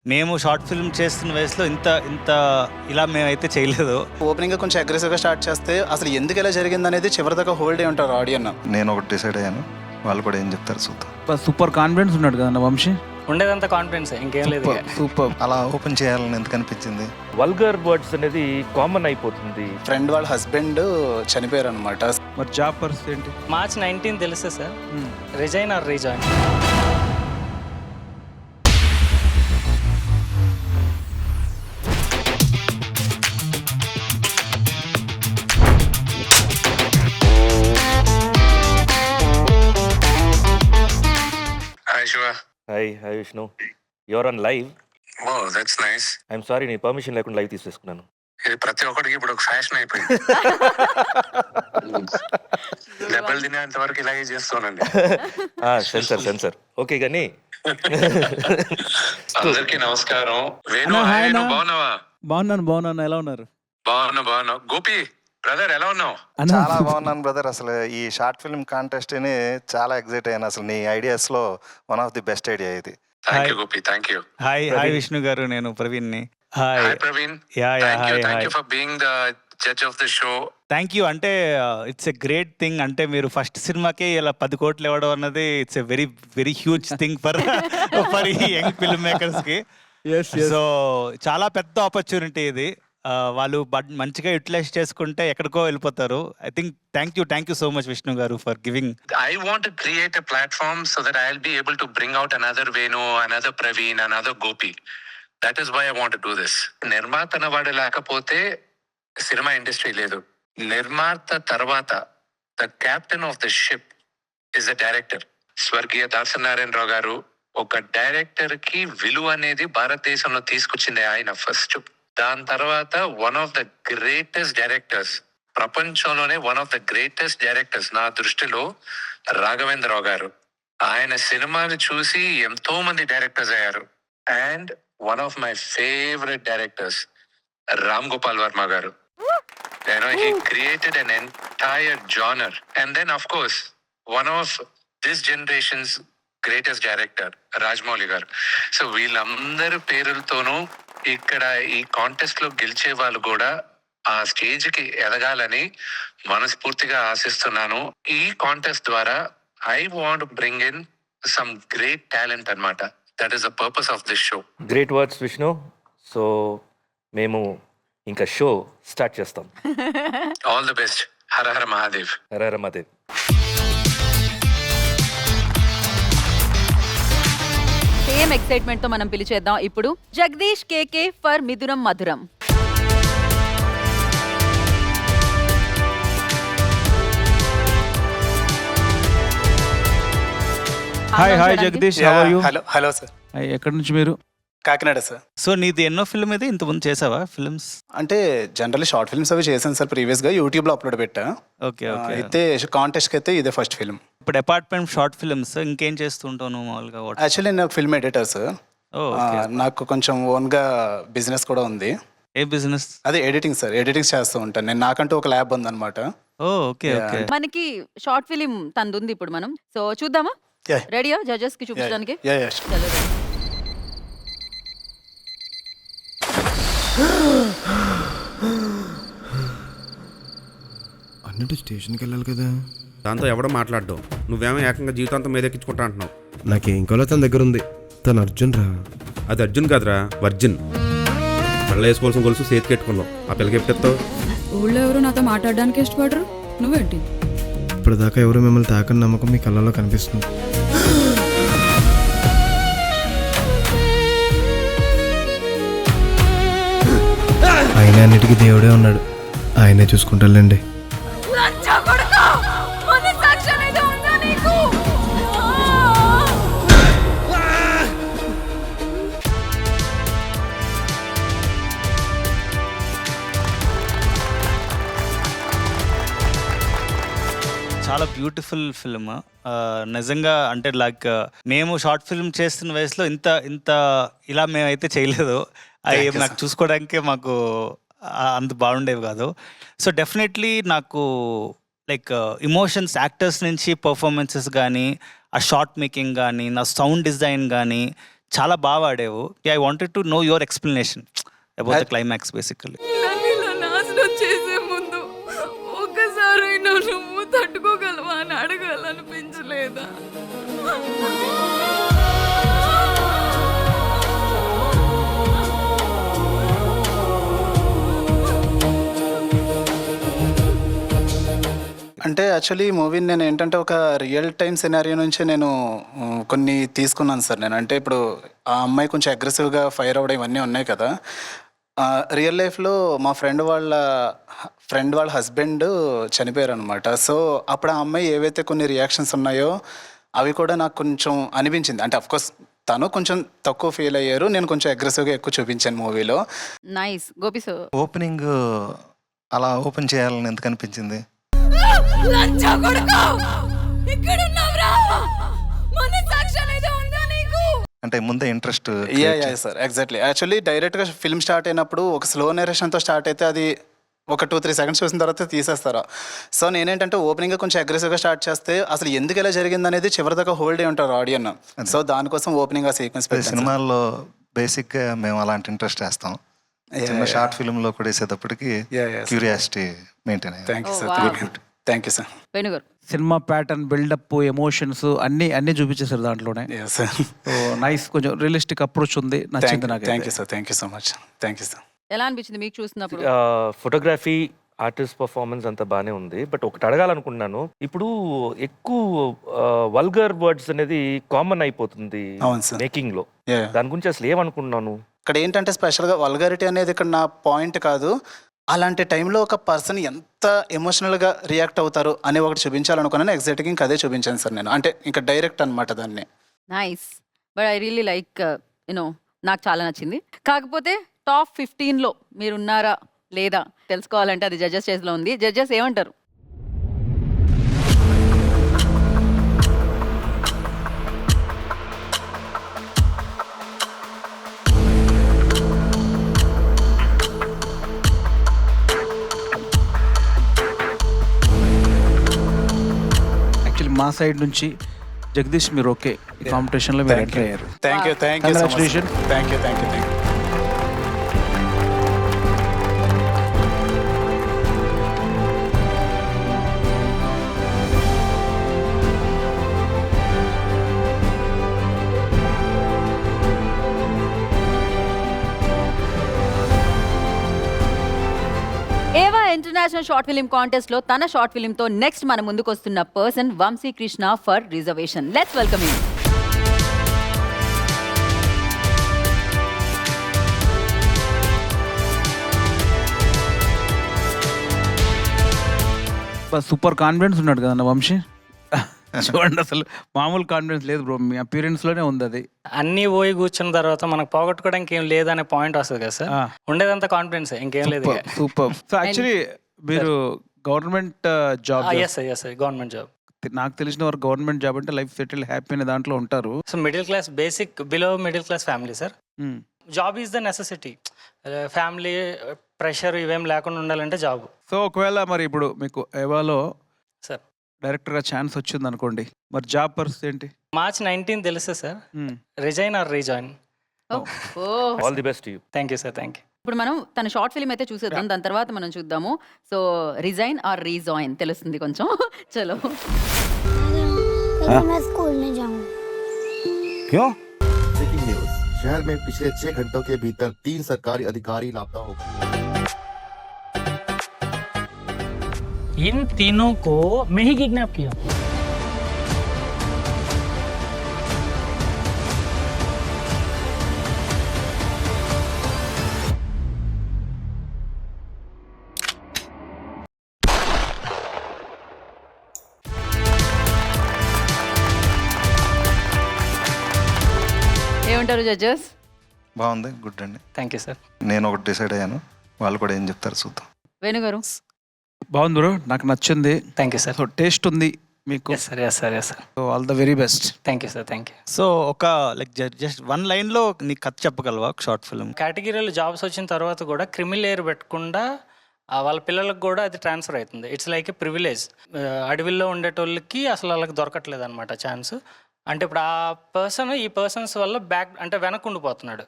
మేము short film చేస్తున్న వయసులో ఇంత ఇంత ఇలా మేమైతే చేయలేదు. ఓపెనింగ్ కొంచెం అగ్రెసివ్గా స్టార్ట్ చేస్తే అసలు ఎందుకు ఇలా జరిగింది అనేది చివరి దాకా హోల్డ్ అయి ఉంటారు ఆడియన్. నేను ఒకటి డిసైడ్ అయ్యాను, వాళ్ళు కూడా ఏం చెప్తారు చూద్దాం. సూపర్ కాన్ఫిడెన్స్ ఉన్నాడు కదన్న వంశీ. ఉండేదంతా కాన్ఫిడెన్స్, ఇంకేం లేదు. సూపర్. అలా ఓపెన్ చేయాలని ఎందుకు అనిపించింది? వల్గర్ వర్డ్స్ అనేది కామన్ అయిపోతుంది. ఫ్రెండ్ వాళ్ళ హస్బెండ్ చనిపోయారు అనమాట. మరి జాబ్ పరిస్థితి ఏంటి? మార్చ్ 19 తెలుసా sir? Resign or rejoin? Hi Shiva. Hi Vishnu, your on live. Oh, that's nice. I'm sorry, నీ పర్మిషన్ లేకుండా లైవ్ తీసేసుకున్నాను. ఇది ప్రతి ఒక్కడికి ఇప్పుడు ఒక ఫ్యాషన్ అయిపోయింది. దెబ్బలు తినేంత వరకు ఇలాగే చేస్తానండి. సెన్సర్ ఓకే కానీ అందరికి నమస్కారం. వేణు, అన్నా, హాయ్ హాయ్ వేణు, అన్నా. బాగున్నావా? బాగున్నాను. ఎలా ఉన్నారు బాగున్నా. గోపి బ్రదర్ ఎలా ఉన్నావు? అన్న? చాలా బాగున్నాను బ్రదర్. అసలు ఈ షార్ట్ ఫిల్మ్ కాంటెస్ట్ ని చాలా ఎగ్జైట్ అయ్యాను. అసలు నీ ఐడియాస్ లో one of the best idea ఇది. Thank you Gopi, thank you. Hi Vishnu garu, నేను ప్రవీణ్ని. Hi. Hi Praveen. Thank you for being the judge of the show. Thank you. అంటే ఇట్స్ ఎ గ్రేట్ థింగ్. అంటే మీరు ఫస్ట్ సినిమాకే ఇలా 10 కోట్లు ఇవ్వడం అన్నది it's a very very huge thing for for ఈ యంగ్ ఫిల్మ్ మేకర్స్ కి. సో చాలా పెద్ద ఆపర్చునిటీ ఇది. వాళ్ళు మంచిగా యూటిలైజ్ చేసుకుంటే ఎక్కడికో వెళ్ళిపోతారు. I think thank you so much Vishnu garu for giving. I want to create a platform so that I'll be able to bring out another Venu, another Praveen, another Gopi. That is why I want to do this. నిర్మాత అన్నవాడు లేకపోతే cinema industry లేదు. నిర్మాత తర్వాత the captain of the ship is the director. స్వర్గీయ దాసనారాయణరావు గారు ఒక director కి విలువ అనేది భారతదేశంలో తీసుకొచ్చింది ఆయన ఫస్ట్. దాని తర్వాత one of the greatest directors, ప్రపంచంలోనే one of the greatest directors నా దృష్టిలో రాఘవేంద్రరావు గారు. ఆయన సినిమాని చూసి ఎంతో మంది డైరెక్టర్స్ అయ్యారు. And one of my favourite directors Ram Gopal Varma గారు. He created an entire genre. And then of course one of this generation's greatest director Rajamouli గారు. సో వీళ్ళందరి పేరులతోనూ ఇక్కడ ఈ కాంటెస్ట్ లో గెలిచే వాళ్ళు కూడా ఆ స్టేజ్ కి ఎదగాలని మనస్ఫూర్తిగా ఆశిస్తున్నాను. ఈ కాంటెస్ట్ ద్వారా I want bring in some great talent అన్నమాట. That is the purpose of this show. Great words Vishnu. So మేము ఇంకా షో స్టార్ట్ చేస్తాం. All the best. Hara Hara Mahadev. Hara Mahadev. Same excitement తో మనం పిలిచేద్దాం ఇప్పుడు Jagadish KK for Mithunam Madhuram. Hi Jagadish, how are you? Hello sir. ఎక్కడి నుంచి మీరు? కాకినాడ సార్. సో నీది ఎన్నో ఫిల్మ్ ఇది? ఇంతకుముందు చేసావా ఫిల్మ్స్? అంటే జనరల్లీ షార్ట్ ఫిల్మ్స్ అవి చేశాను సార్, ప్రీవియస్గా యూట్యూబ్లో అప్లోడ్ పెట్టా. ఓకే. అయితే కాంటెస్ట్కి అయితే ఇదే ఫస్ట్ ఫిల్మ్. ఇప్పుడు అపార్ట్మెంట్ షార్ట్ ఫిల్మ్స్ ఇంకేం చేస్తుంటావు నువ్వు మామూలుగా? యాక్చువల్లీ నేను ఫిల్మ్ ఎడిటర్ సార్. నాకు కొంచెం ఓన్గా బిజినెస్ కూడా ఉంది. ఏ బిజినెస్? అదే ఎడిటింగ్ సార్. ఎడిటింగ్ చేస్తూ ఉంటాను నేను. నాకంటూ ఒక ల్యాబ్ ఉందన్నమాట. ఓకే. మనకి షార్ట్ ఫిలిం తందుంది ఇప్పుడు మనం. సో చూద్దామా? రెడీయా జడ్జెస్ కి చూపించడానికి? అన్నట్టు స్టేషన్కి వెళ్ళాలి కదా. దాంతో ఎవడో మాట్లాడడం, నువ్వేమో ఏకంగా జీవితాంతం మీదెక్కించుకుంటా అంటున్నావు. నాకేం కావాలో తన దగ్గర ఉంది. తను అర్జున్ రా. అది అర్జున్ కాదురా, వర్జిన్. పెళ్ళ వేసుకోవాల్సిన గొలుసు చేతికి పెట్టుకున్నావు. ఆ పిల్లకి ఎప్పుడెత్తావు? ఊళ్ళో ఎవరు నాతో మాట్లాడడానికి ఇష్టపడరు, నువ్వేంటి? ఇప్పటిదాకా ఎవరు మిమ్మల్ని తాకని నమ్మకం మీ కళ్ళలో కనిపిస్తుంది. ఆయన అన్నిటికీ దేవుడే ఉన్నాడు, ఆయనే చూసుకుంటారులేండి. చాలా బ్యూటిఫుల్ ఫిల్మ్ నిజంగా. అంటే లైక్ మేము షార్ట్ ఫిల్మ్ చేస్తున్న వయసులో ఇంత ఇంత ఇలా మేమైతే చేయలేదు. అవి నాకు చూసుకోవడానికే మాకు అంత బాగుండేవి కాదు. సో డెఫినెట్లీ నాకు లైక్ ఇమోషన్స్, యాక్టర్స్ నుంచి పర్ఫార్మెన్సెస్ కానీ, ఆ షార్ట్ మేకింగ్ కానీ, నా సౌండ్ డిజైన్ కానీ చాలా బాగా ఆడావు. I wanted to know your explanation about the climax basically. నన్ను ఇలా నాశనం చేసే ముందు ఒక్కసారైనా నువ్వు తట్టుకోగలవా అని అడగాలనిపించలేదా? అంటే యాక్చువల్లీ ఈ మూవీని నేను ఏంటంటే ఒక రియల్ టైమ్ సినారియో నుంచి నేను కొన్ని తీసుకున్నాను సార్. నేను అంటే ఇప్పుడు ఆ అమ్మాయి కొంచెం అగ్రెసివ్గా ఫైర్ అవ్వడం ఇవన్నీ ఉన్నాయి కదా. రియల్ లైఫ్లో మా ఫ్రెండ్ వాళ్ళ హస్బెండ్ చనిపోయారు అనమాట. సో అప్పుడు ఆ అమ్మాయి ఏవైతే కొన్ని రియాక్షన్స్ ఉన్నాయో అవి కూడా నాకు కొంచెం అనిపించింది. అంటే అఫ్కోర్స్ తను కొంచెం తక్కువ ఫీల్ అయ్యారు, నేను కొంచెం అగ్రెసివ్గా ఎక్కువ చూపించాను మూవీలో. నైస్. గోపి సో ఓపెనింగ్ అలా ఓపెన్ చేయాలని ఎందుకు అనిపించింది? లంచా కొడుకు! ఇక్కడున్నావురా? మనస్సాక్షి అనేది ఉందా నీకు? అంటే ముందే interest. Yeah sir, exactly. Actually డైరెక్ట్గా ఫిల్మ్ స్టార్ట్ అయినప్పుడు ఒక స్లో నేరేషన్తో స్టార్ట్ అయితే అది ఒక 2-3 సెకండ్స్ చూసిన తర్వాత తీసేస్తారు. సో నేనేంటంటే ఓపెనింగ్గా కొంచెం అగ్రెసివ్గా స్టార్ట్ చేస్తే అసలు ఎందుకు ఇలా జరిగింది అనేది చివరి దాకా హోల్డ్ అయి ఉంటారు ఆడియన్. సో దానికోసం ఓపెనింగ్ ఆ సీక్వెన్స్ సినిమాల్లో బేసిక్గా మేము అలాంటి ఇంట్రెస్ట్ వేస్తాం. చిన్న షార్ట్ ఫిల్మ్లో కూడా వేసేటప్పటికి క్యూరియాసిటీ మెయింటైన్ అయ్యింది. Thank you sir. Thank you sir. వేణుగారు. సినిమా ప్యాటర్న్, బిల్డప్, ఎమోషన్స్ అన్నీ చూపించేశారు దాంట్లోనే. Sir, nice. కొంచెం రియలిస్టిక్ అప్రోచ్ ఉంది, నచ్చింది నాకు. Thank you sir. Thank you so much. Thank you sir. ఎలా అనిపించింది మీకు చూస్తున్నప్పుడు? ఫోటోగ్రఫీ, ఆర్టిస్ట్ పర్ఫార్మెన్స్ అంతా బాగానే ఉంది. బట్ ఒకటి అడగాలనుకున్నాను, ఇప్పుడు ఎక్కువ వల్గర్ వర్డ్స్ అనేది కామన్ అయిపోతుంది అవును సార్. మేకింగ్ లో. Yeah. దాని గురించి అసలు ఏమనుకున్నాను? ఇక్కడ ఏంటంటే స్పెషల్గా వల్గారిటీ అనేది ఇక్కడ నా పాయింట్ కాదు. అలాంటి టైంలో ఒక పర్సన్ ఎంత ఎమోషనల్గా రియాక్ట్ అవుతారు అని ఒకటి చూపించాలనుకున్నాను. ఎగ్జాక్ట్గా ఇంకా అదే చూపించాను సార్ నేను. అంటే ఇంకా డైరెక్ట్ అనమాట దాన్ని. Nice. But I really like you know, నాకు చాలా నచ్చింది. కాకపోతే టాప్ 15లో మీరున్నారా లేదా తెలుసుకోవాలంటే అది జడ్జెస్ చేతిలో ఉంది. జడ్జెస్ ఏమంటారు? యాక్చువల్లీ మా సైడ్ నుంచి జగదీష్ మీరు ఓకే, ఈ కాంపిటీషన్లో మీరు ఎంటర్ అయ్యారు. Thank you. Thank you. Congratulations. Thank you. Thank you. Thank you. Eva international short film contest లో తన షార్ట్ ఫిలిం తో నెక్స్ట్ మన ముందుకు వస్తున్న person Vamsi Krishna for reservation. Let's welcome him. Super confidence ఉన్నాడు కదన్న వంశీ. చూడండి, అసలు మామూలు కాన్ఫిడెన్స్ లేదు బ్రో, మీ అపీరెన్స్ లోనే ఉంది అది. అన్నీ పోయి కూర్చున్న తర్వాత మనకు పోగొట్టుకోవడానికి ఏం లేదనే పాయింట్ వస్తుంది కదా సార్. ఉండేదంతా కాన్ఫిడెన్స్, ఇంకేం లేదు. సూపర్. సో యాక్చువల్లీ మీరు government job, yes government job. నాకు తెలిసిన వారు గవర్నమెంట్ జాబ్ అంటే లైఫ్ సెటిల్ హ్యాపీ అనే దాంట్లో ఉంటారు. So middle class, basic below middle class family sir. Job is the necessity. Family pressure ఇవేం లేకుండా ఉండాలంటే జాబ్. సో ఒకవేళ మరి ఇప్పుడు మీకు ఏవాలో సార్ డైరెక్టర్గా ఛాన్స్ వచ్చింది అనుకోండి, మరి జాబ్ పరిస్థితి ఏంటి? March 19 తెలుసా sir? Resign or rejoin? All the best you. Thank you sir. Thank you. ఇప్పుడు మనం తన షార్ట్ ఫిలిం అయితే చూసేద్దాం, దాని తర్వాత మనం చూద్దాము. సో రిజైన్ ఆర్ రీజాయిన్ తెలుస్తుంది కొంచెం. చలో. मैं स्कूल नहीं जाऊंगा. क्यों? ब्रेकिंग न्यूज, शहर में पिछले 6 घंटों के भीतर 3 सरकारी अधिकारी लापता हो गए. इन तीनों को मैं ही किडनैप किया. ఏమంటారు జడ్జెస్? బాగుంది, గుడ్ అండి. Thank you sir. నేను ఒకటి డిసైడ్ అయ్యాను, వాళ్ళు కూడా ఏం చెప్తారు చూద్దాం. వేణుగారు. బాగుంది బ్రో, నాకు నచ్చింది. Thank you sir. So taste ఉంది మీకు. Yes sir. So all the very best. Thank you sir. Thank you. So ఒక లైక్ జస్ట్ 1 లైన్లో నీకు కథ చెప్పగలవా షార్ట్ ఫిల్మ్? కేటగిరీలో జాబ్స్ వచ్చిన తర్వాత కూడా క్రిమినల్ ఎయిర్ పెట్టకుండా వాళ్ళ పిల్లలకు కూడా అది ట్రాన్స్ఫర్ అవుతుంది. It's like a privilege. అడవిలో ఉండేటోళ్ళకి అసలు వాళ్ళకి దొరకట్లేదు అనమాట ఛాన్స్. అంటే ఇప్పుడు ఆ పర్సన్ ఈ పర్సన్స్ వల్ల బ్యాక్ అంటే వెనక్కుండిపోతున్నాడు.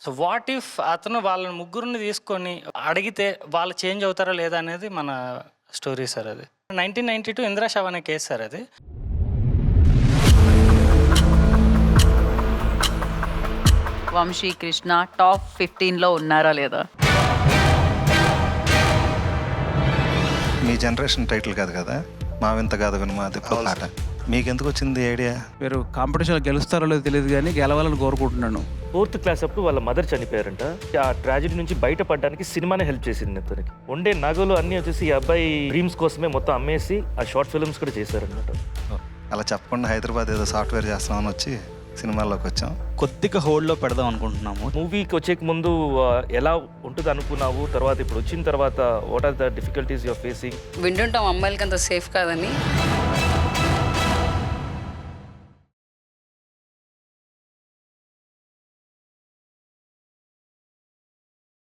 సో వాట్ ఇఫ్ అతను వాళ్ళ ముగ్గురిని తీసుకొని అడిగితే వాళ్ళు చేంజ్ అవుతారా లేదా అనేది మన స్టోరీ సార్. అది 1992 ఇందిరా షవ్ అనే కేసు సార్. అది వంశీ కృష్ణ టాప్ 15లో ఉన్నారా లేదా? మీ జనరేషన్ టైటిల్ కాదు కదా, మా వింత కాదు వినుమా దిప్పు పాట. మీకు ఎందుకు వచ్చింది ఐడియా? మీరు కాంపిటీషన్లో గెలుస్తారో లేదో తెలియదు కానీ గెలవాలని కోరుకుంటున్నాను. 4th క్లాస్ అప్పుడు వాళ్ళ మదర్ చనిపోయారంట. ఆ ట్రాజడీ నుంచి బయటపడడానికి సినిమానే హెల్ప్ చేసింది అతనికి. ఉండే నగలు అన్నీ వచ్చేసి ఈ అబ్బాయి డ్రీమ్స్ కోసమే మొత్తం అమ్మేసి ఆ షార్ట్ ఫిల్మ్స్ కూడా చేశారనమాట. అలా చెప్పకుండా హైదరాబాద్ ఏదో సాఫ్ట్వేర్ చేస్తామని వచ్చి సినిమాల్లోకి వచ్చాం. కొద్దిగా హోల్డ్లో పెడదాం అనుకుంటున్నాము. మూవీకి వచ్చేక ముందు ఎలా ఉంటుంది అనుకున్నావు, తర్వాత ఇప్పుడు వచ్చిన తర్వాత what are the difficulties you are facing? వింటుంటాం అమ్మాయిలకి అంత సేఫ్ కాదని.